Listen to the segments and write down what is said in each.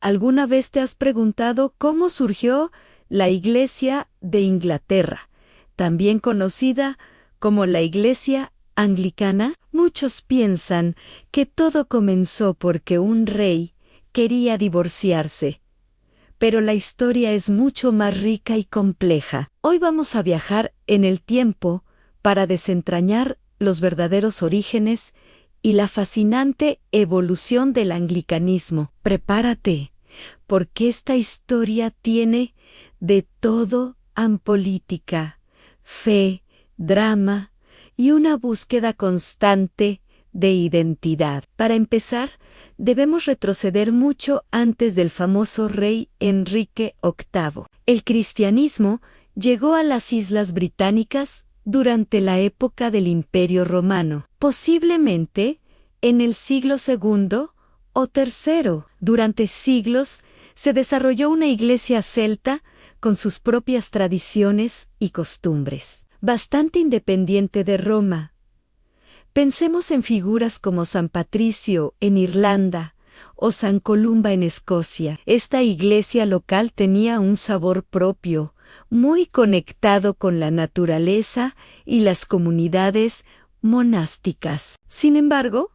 ¿Alguna vez te has preguntado cómo surgió la Iglesia de Inglaterra, también conocida como la Iglesia Anglicana? Muchos piensan que todo comenzó porque un rey quería divorciarse, pero la historia es mucho más rica y compleja. Hoy vamos a viajar en el tiempo para desentrañar los verdaderos orígenes y la fascinante evolución del anglicanismo. Prepárate, porque esta historia tiene de todo en política, fe, drama y una búsqueda constante de identidad. Para empezar, debemos retroceder mucho antes del famoso rey Enrique VIII. El cristianismo llegó a las Islas Británicas durante la época del Imperio Romano, posiblemente en el siglo II o III. Durante siglos se desarrolló una iglesia celta con sus propias tradiciones y costumbres, bastante independiente de Roma. Pensemos en figuras como San Patricio en Irlanda o San Columba en Escocia. Esta iglesia local tenía un sabor propio, muy conectado con la naturaleza y las comunidades monásticas. Sin embargo,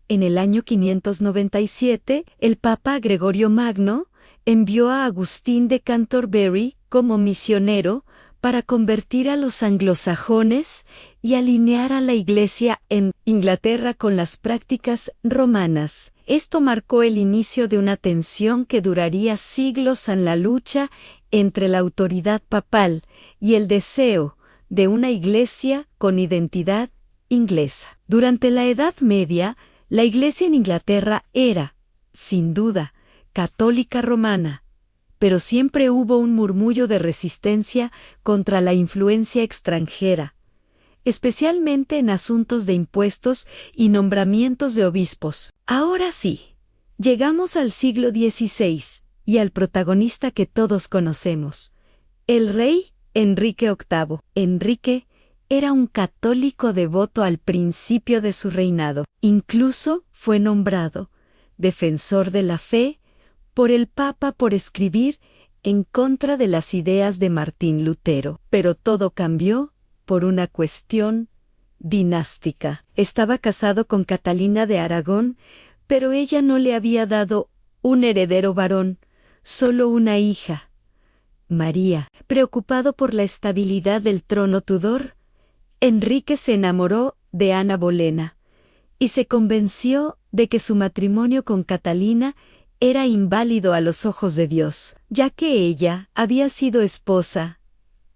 en el año 597, el Papa Gregorio Magno envió a Agustín de Canterbury como misionero para convertir a los anglosajones y alinear a la Iglesia en Inglaterra con las prácticas romanas. Esto marcó el inicio de una tensión que duraría siglos en la lucha entre la autoridad papal y el deseo de una Iglesia con identidad inglesa. Durante la Edad Media, la Iglesia en Inglaterra era, sin duda, católica romana, pero siempre hubo un murmullo de resistencia contra la influencia extranjera, especialmente en asuntos de impuestos y nombramientos de obispos. Ahora sí, llegamos al siglo XVI y al protagonista que todos conocemos, el rey Enrique VIII. Enrique era un católico devoto al principio de su reinado. Incluso fue nombrado defensor de la fe por el Papa por escribir en contra de las ideas de Martín Lutero. Pero todo cambió por una cuestión dinástica. Estaba casado con Catalina de Aragón, pero ella no le había dado un heredero varón, solo una hija, María. Preocupado por la estabilidad del trono Tudor, Enrique se enamoró de Ana Bolena y se convenció de que su matrimonio con Catalina era inválido a los ojos de Dios, ya que ella había sido esposa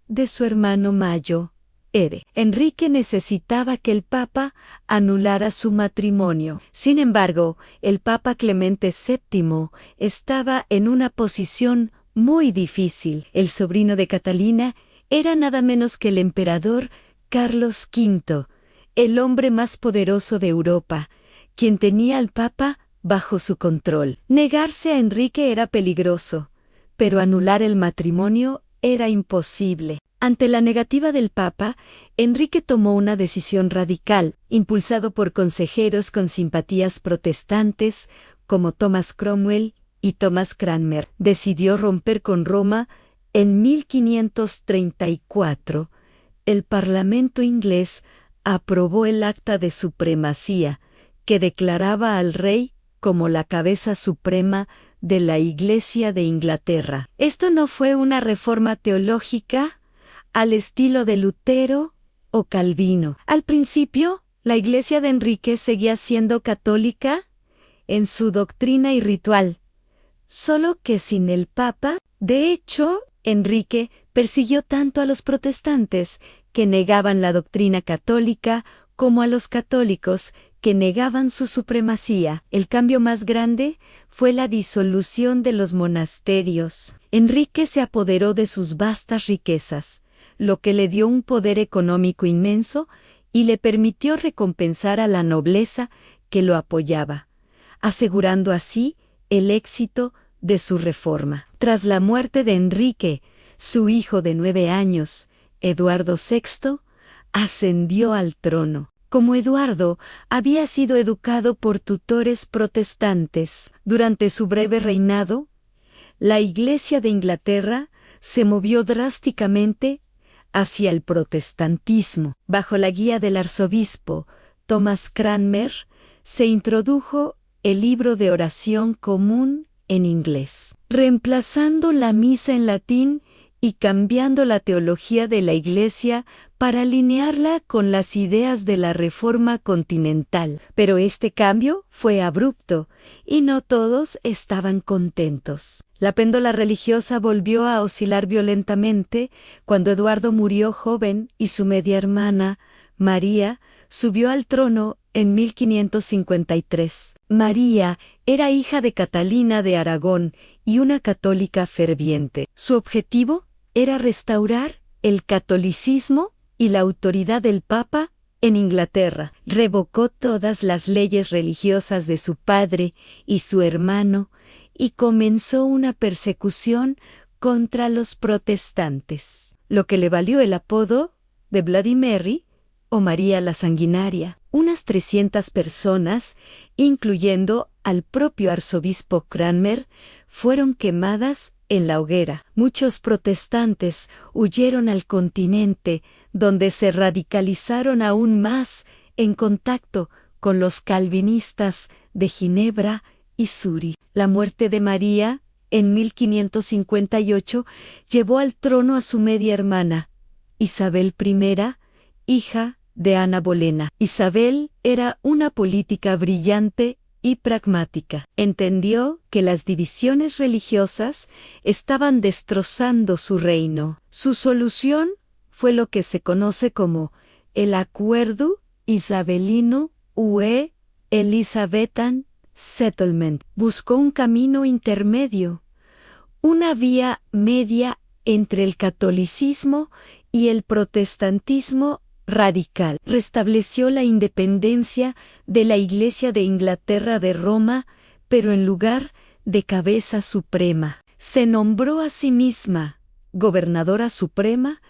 de su hermano Mayo. Enrique necesitaba que el Papa anulara su matrimonio. Sin embargo, el Papa Clemente VII estaba en una posición muy difícil. El sobrino de Catalina era nada menos que el emperador Carlos V, el hombre más poderoso de Europa, quien tenía al Papa bajo su control. Negarse a Enrique era peligroso, pero anular el matrimonio era imposible. Ante la negativa del Papa, Enrique tomó una decisión radical, impulsado por consejeros con simpatías protestantes como Thomas Cromwell y Thomas Cranmer. Decidió romper con Roma. En 1534, el Parlamento inglés aprobó el Acta de Supremacía, que declaraba al rey como la cabeza suprema de la Iglesia de Inglaterra. Esto no fue una reforma teológica al estilo de Lutero o Calvino. Al principio, la Iglesia de Enrique seguía siendo católica en su doctrina y ritual, solo que sin el Papa. De hecho, Enrique persiguió tanto a los protestantes que negaban la doctrina católica como a los católicos que negaban su supremacía. El cambio más grande fue la disolución de los monasterios. Enrique se apoderó de sus vastas riquezas, lo que le dio un poder económico inmenso y le permitió recompensar a la nobleza que lo apoyaba, asegurando así el éxito de su reforma. Tras la muerte de Enrique, su hijo de 9 años, Eduardo VI, ascendió al trono. Como Eduardo, había sido educado por tutores protestantes. Durante su breve reinado, la Iglesia de Inglaterra se movió drásticamente hacia el protestantismo. Bajo la guía del arzobispo Thomas Cranmer, se introdujo el libro de oración común en inglés, reemplazando la misa en latín y cambiando la teología de la Iglesia para alinearla con las ideas de la Reforma continental. Pero este cambio fue abrupto y no todos estaban contentos. La péndola religiosa volvió a oscilar violentamente cuando Eduardo murió joven y su media hermana, María, subió al trono en 1553. María era hija de Catalina de Aragón y una católica ferviente. Su objetivo era restaurar el catolicismo y la autoridad del Papa en Inglaterra. Revocó todas las leyes religiosas de su padre y su hermano y comenzó una persecución contra los protestantes, lo que le valió el apodo de Bloody Mary o María la Sanguinaria. Unas 300 personas, incluyendo al propio arzobispo Cranmer, fueron quemadas en la hoguera. Muchos protestantes huyeron al continente, donde se radicalizaron aún más en contacto con los calvinistas de Ginebra y Suri. La muerte de María, en 1558, llevó al trono a su media hermana, Isabel I, hija de Ana Bolena. Isabel era una política brillante y pragmática. Entendió que las divisiones religiosas estaban destrozando su reino. Su solución fue lo que se conoce como el Acuerdo Isabelino ue Elizabethan Settlement. Buscó un camino intermedio, una vía media entre el catolicismo y el protestantismo radical. Restableció la independencia de la Iglesia de Inglaterra de Roma, pero en lugar de cabeza suprema, se nombró a sí misma gobernadora suprema,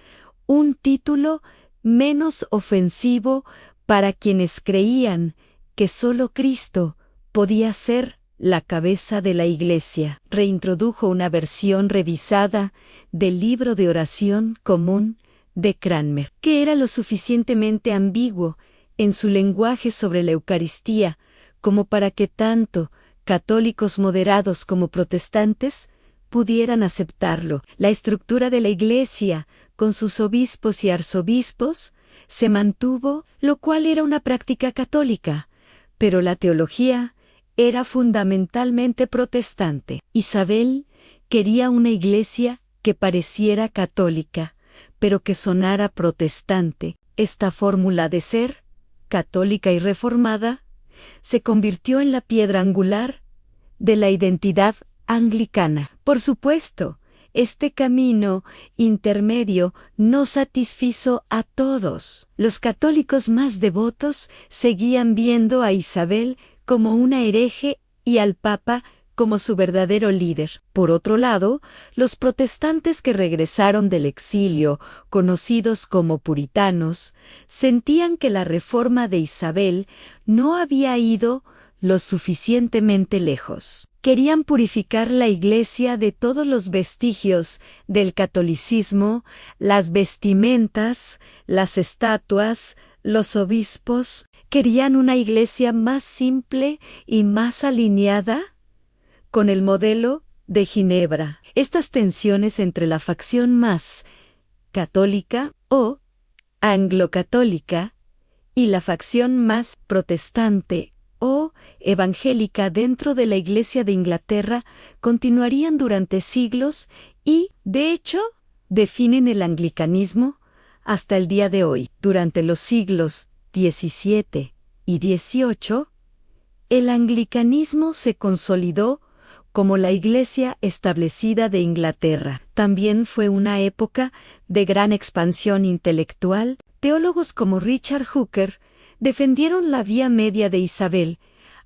un título menos ofensivo para quienes creían que solo Cristo podía ser la cabeza de la Iglesia. Reintrodujo una versión revisada del libro de oración común de Cranmer, que era lo suficientemente ambiguo en su lenguaje sobre la Eucaristía como para que tanto católicos moderados como protestantes pudieran aceptarlo. La estructura de la Iglesia, con sus obispos y arzobispos, se mantuvo, lo cual era una práctica católica, pero la teología era fundamentalmente protestante. Isabel quería una Iglesia que pareciera católica, pero que sonara protestante. Esta fórmula de ser, católica y reformada, se convirtió en la piedra angular de la identidad anglicana. Por supuesto, este camino intermedio no satisfizo a todos. Los católicos más devotos seguían viendo a Isabel como una hereje y al Papa como su verdadero líder. Por otro lado, los protestantes que regresaron del exilio, conocidos como puritanos, sentían que la reforma de Isabel no había ido lo suficientemente lejos. Querían purificar la Iglesia de todos los vestigios del catolicismo, las vestimentas, las estatuas, los obispos. Querían una Iglesia más simple y más alineada con el modelo de Ginebra. Estas tensiones entre la facción más católica o anglo-católica y la facción más protestante o evangélica dentro de la Iglesia de Inglaterra continuarían durante siglos y, de hecho, definen el anglicanismo hasta el día de hoy. Durante los siglos XVII y XVIII, el anglicanismo se consolidó como la Iglesia establecida de Inglaterra. También fue una época de gran expansión intelectual. Teólogos como Richard Hooker defendieron la vía media de Isabel,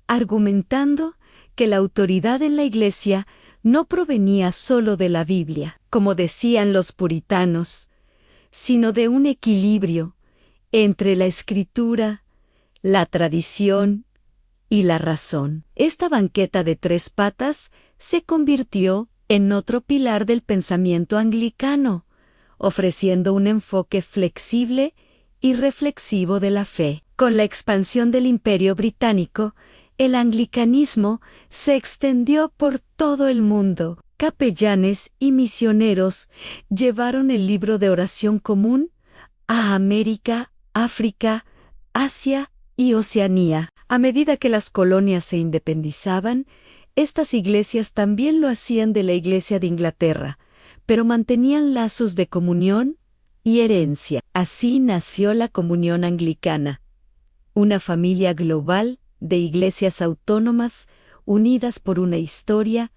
argumentando que la autoridad en la Iglesia no provenía solo de la Biblia, como decían los puritanos, sino de un equilibrio entre la Escritura, la tradición y la razón. Esta banqueta de 3 patas se convirtió en otro pilar del pensamiento anglicano, ofreciendo un enfoque flexible y reflexivo de la fe. Con la expansión del Imperio Británico, el anglicanismo se extendió por todo el mundo. Capellanes y misioneros llevaron el libro de oración común a América, África, Asia y Oceanía. A medida que las colonias se independizaban, estas iglesias también lo hacían de la Iglesia de Inglaterra, pero mantenían lazos de comunión y herencia. Así nació la Comunión Anglicana, una familia global de iglesias autónomas unidas por una historia,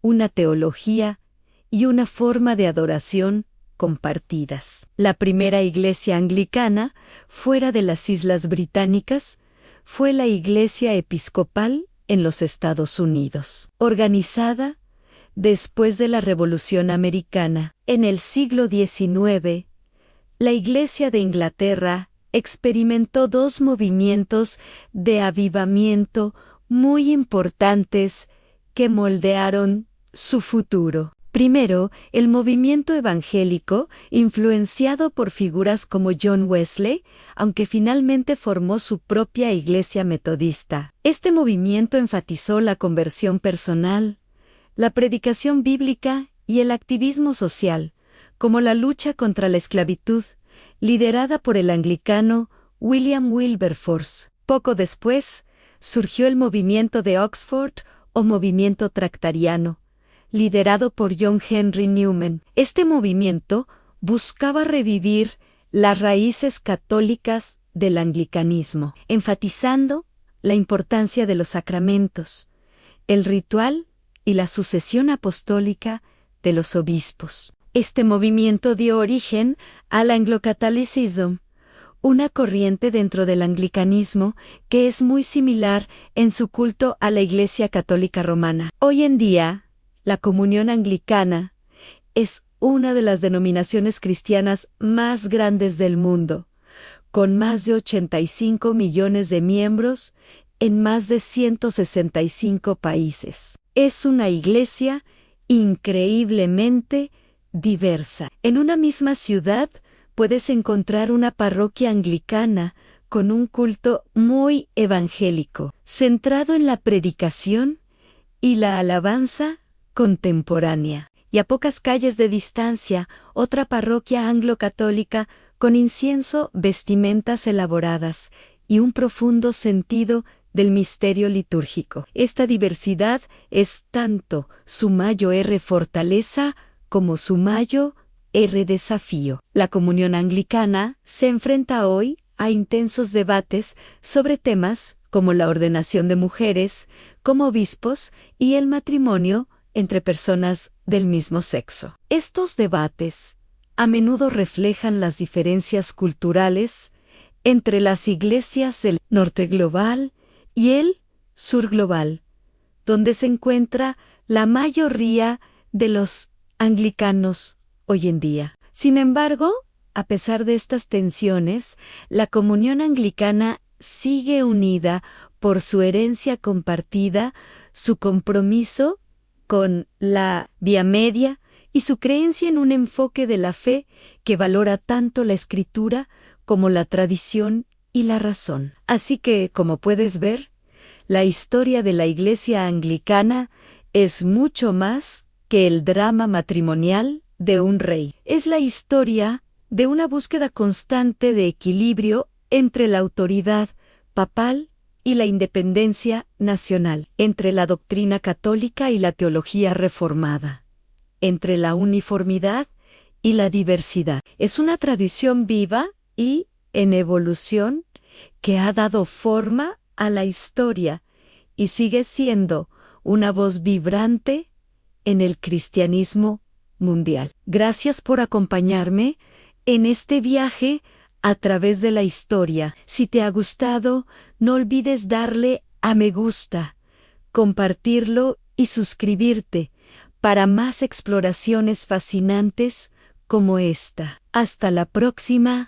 una teología y una forma de adoración compartidas. La primera iglesia anglicana, fuera de las Islas Británicas, fue la Iglesia Episcopal en los Estados Unidos, organizada después de la Revolución Americana. En el siglo XIX, la Iglesia de Inglaterra experimentó 2 movimientos de avivamiento muy importantes que moldearon su futuro. Primero, el movimiento evangélico, influenciado por figuras como John Wesley, aunque finalmente formó su propia iglesia metodista. Este movimiento enfatizó la conversión personal, la predicación bíblica y el activismo social, como la lucha contra la esclavitud, liderada por el anglicano William Wilberforce. Poco después, surgió el movimiento de Oxford o movimiento tractariano, liderado por John Henry Newman. Este movimiento buscaba revivir las raíces católicas del anglicanismo, enfatizando la importancia de los sacramentos, el ritual y la sucesión apostólica de los obispos. Este movimiento dio origen al Anglo-Catholicism, una corriente dentro del anglicanismo que es muy similar en su culto a la Iglesia Católica Romana. Hoy en día, la Comunión Anglicana es una de las denominaciones cristianas más grandes del mundo, con más de 85 millones de miembros en más de 165 países. Es una iglesia increíblemente diversa. En una misma ciudad puedes encontrar una parroquia anglicana con un culto muy evangélico, centrado en la predicación y la alabanza contemporánea, y a pocas calles de distancia, otra parroquia anglo-católica con incienso, vestimentas elaboradas y un profundo sentido del misterio litúrgico. Esta diversidad es tanto su mayor fortaleza como su mayor desafío. La Comunión Anglicana se enfrenta hoy a intensos debates sobre temas como la ordenación de mujeres como obispos y el matrimonio entre personas del mismo sexo. Estos debates a menudo reflejan las diferencias culturales entre las iglesias del norte global y el sur global, donde se encuentra la mayoría de los anglicanos hoy en día. Sin embargo, a pesar de estas tensiones, la Comunión Anglicana sigue unida por su herencia compartida, su compromiso con la vía media y su creencia en un enfoque de la fe que valora tanto la escritura como la tradición y la razón. Así que, como puedes ver, la historia de la Iglesia Anglicana es mucho más que el drama matrimonial de un rey. Es la historia de una búsqueda constante de equilibrio entre la autoridad papal y la independencia nacional, entre la doctrina católica y la teología reformada, entre la uniformidad y la diversidad. Es una tradición viva y en evolución que ha dado forma a la historia y sigue siendo una voz vibrante en el cristianismo mundial. Gracias por acompañarme en este viaje a través de la historia. Si te ha gustado, no olvides darle a me gusta, compartirlo y suscribirte para más exploraciones fascinantes como esta. Hasta la próxima.